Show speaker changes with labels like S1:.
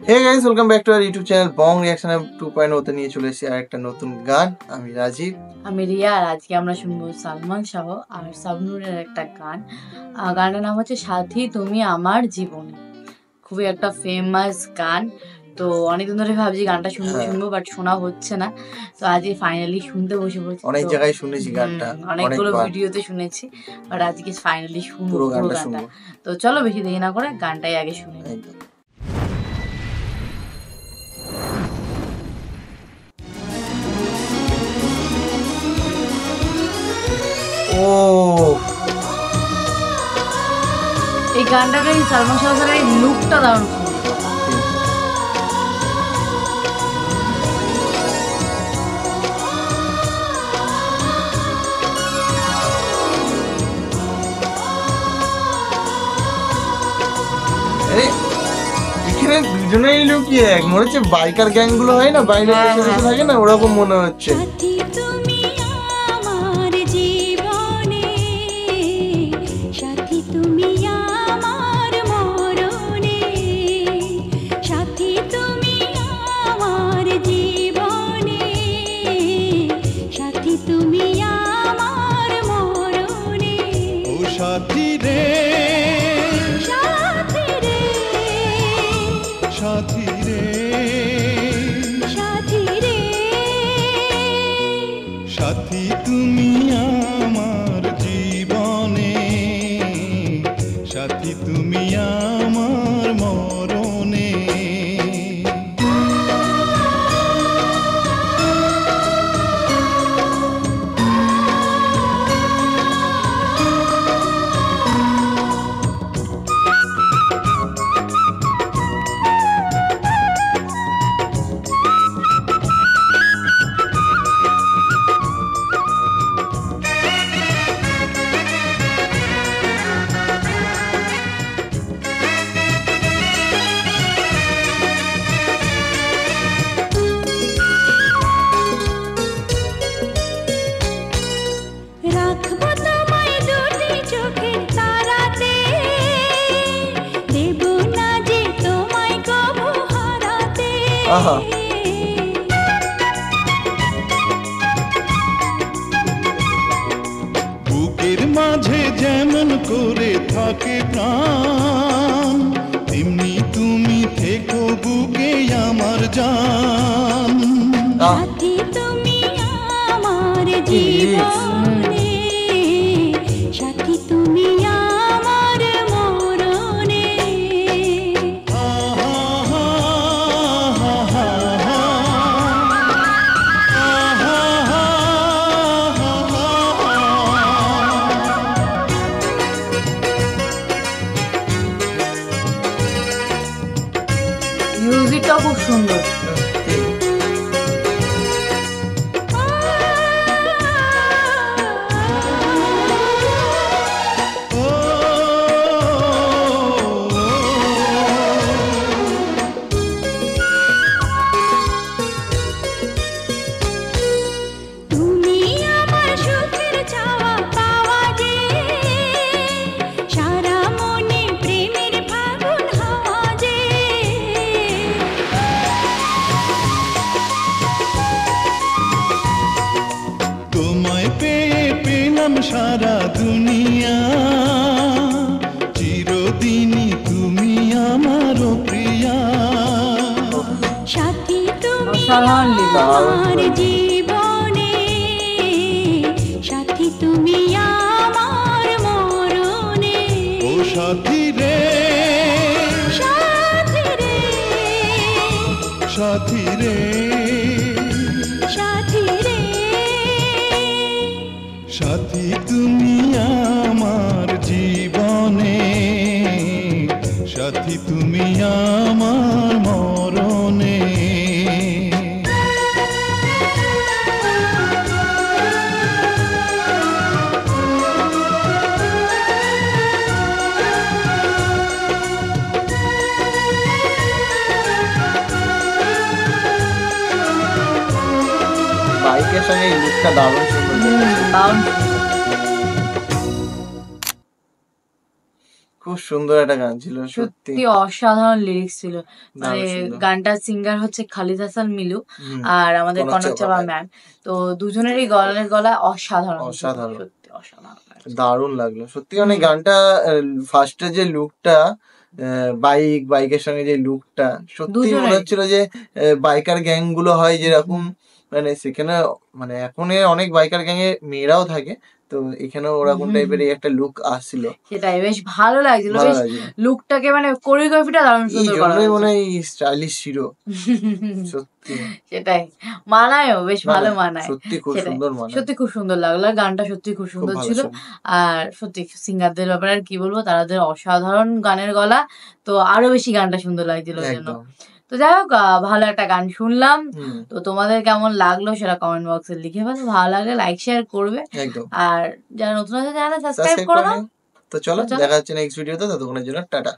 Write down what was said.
S1: Hey guys, welcome back to our YouTube channel Bong reaction 2.0 তে নিয়ে চলে এসেছি আর একটা নতুন গান। আমি রাজীব,
S2: আমি রিয়া। আর আজকে আমরা শুনবো সালমান শাহ আর শাবনূরের একটা গান। গানের নাম হচ্ছে সাথী তুমি আমার জীবনে। খুবই একটা ফেমাস গান। তো অনেকদিন ধরে ভাবছি গানটা শুনবো বাট শোনা হচ্ছে না। তো আজকে ফাইনালি শুনতে বসে পড়েছি।
S1: অনেক জায়গায় শুনেছি গানটা,
S2: অনেকগুলো ভিডিওতে শুনেছি, বাট আজকে ফাইনালি শুনবো পুরো গানটা। তো চলো বেশি দেরি না করে গানটাই আগে শুনি। এই গানটাতে সালমান শাহ স্যারের এই লুকটা দারুণ সুন্দর।
S1: এখানে দুজনেই লুকিয়ে এক মনে হচ্ছে বাইকার গ্যাং গুলো হয় না, বাইরে থাকে না, ওরকম মনে হচ্ছে।
S3: সাথী রে সাথী রে সাথী রে সাথী রে সাথী তুমি আমার জীবনে, সাথী তুমি আমার মরণে। বুকের মাঝে যেমন করে থাকে প্রাণ, তেমনি তুমি থেকো বুকে আমার জান। সাথী তুমি আমার জীবনে, সাথী তুমি আমার মরণে।
S2: মিউজিকটা খুব সুন্দর।
S3: সারা দুনিয়া চিরদিনই তুমি আমার প্রিয়া, সাথী তুমি আমার জীবনে, সাথী তুমি আমার মরণে। ও সাথী রে সাথী রে সাথী রে সাথী রে সাথী তুমি আমার জীবনে, সাথী তুমি আমার মরণে।
S1: বাইকের সঙ্গে এই লুকটা দারুণ সুন্দর,
S2: দারুণ
S1: খুব খুব সুন্দর একটা গান ছিল সত্যি,
S2: সত্যি অসাধারণ লিরিক্স ছিল। মানে
S1: দারুণ সুন্দর।
S2: গানটার সিঙ্গার হচ্ছে খালিদ হাসান মিলু
S1: হুম,
S2: আর আমাদের
S1: কনক
S2: কনক
S1: চাঁপা
S2: চাপা
S1: ম্যাম।
S2: ম্যাম। তো দুজনেরই গলার গলা অসাধারণ ছিল,
S1: অসাধারণ।
S2: সত্যি অসাধারণ লাগছে।
S1: দারুণ লাগলো সত্যি। মানে
S2: হুম।
S1: গানটা ফার্স্টে যে লুকটা, বাইকের সঙ্গে যে লুকটা, সত্যি মনে
S2: দুজনেরই।
S1: হচ্ছিল যে বাইকার গ্যাং গুলো হয় যেরকম, মানে সেখানে মানে এখন অনেক বাইকার গ্যাং এ মেয়েরাও থাকে, তো এখানেও ওরকম টাইপের একটা লুক আসছিল,
S2: সেটাই বেশ ভালো লাগছিল,
S1: ভালো
S2: বেশ
S1: লাগছিল।
S2: লুকটাকে মানে কোরিওগ্রাফিটা দারুণ
S1: এই
S2: সুন্দর করা
S1: জন্যই মনে
S2: হয়েছে।
S1: হয় স্টাইলিশ ছিল সত্যি।
S2: সেটাই, মানায়ও, বেশ ভালো
S1: মানায়,
S2: মানায়।
S1: সত্যি খুব
S2: সেটাই,
S1: সুন্দর মানায়,
S2: সত্যি খুব সুন্দর লাগলো, আর গানটা সত্যি খুব
S1: খুব
S2: সুন্দর
S1: ভালো
S2: ছিল।
S1: ছিল।
S2: আর সত্যি সিঙ্গারদের ব্যাপারে আর কি বলবো, তাদের অসাধারণ গানের গলা, তো আরো বেশি গানটা সুন্দর লাগছিল ওই জন্য।
S1: একদম।
S2: তো যাই হোক, ভালো একটা গান শুনলাম।
S1: হুম,
S2: তো তোমাদের কেমন লাগলো সেটা কমেন্ট বক্সে লিখে ফেলো, ভালো লাগলে লাইক শেয়ার করবে,
S1: একদম।
S2: আর যারা নতুন আছে চ্যানেল সাবস্ক্রাইব
S1: সাবস্ক্রাইব
S2: করে
S1: করে
S2: দাও।
S1: নিও। তো চলো
S2: তো চলো।
S1: দেখা হচ্ছে নেক্সট ভিডিওতে, ততক্ষণের জন্য টাটা।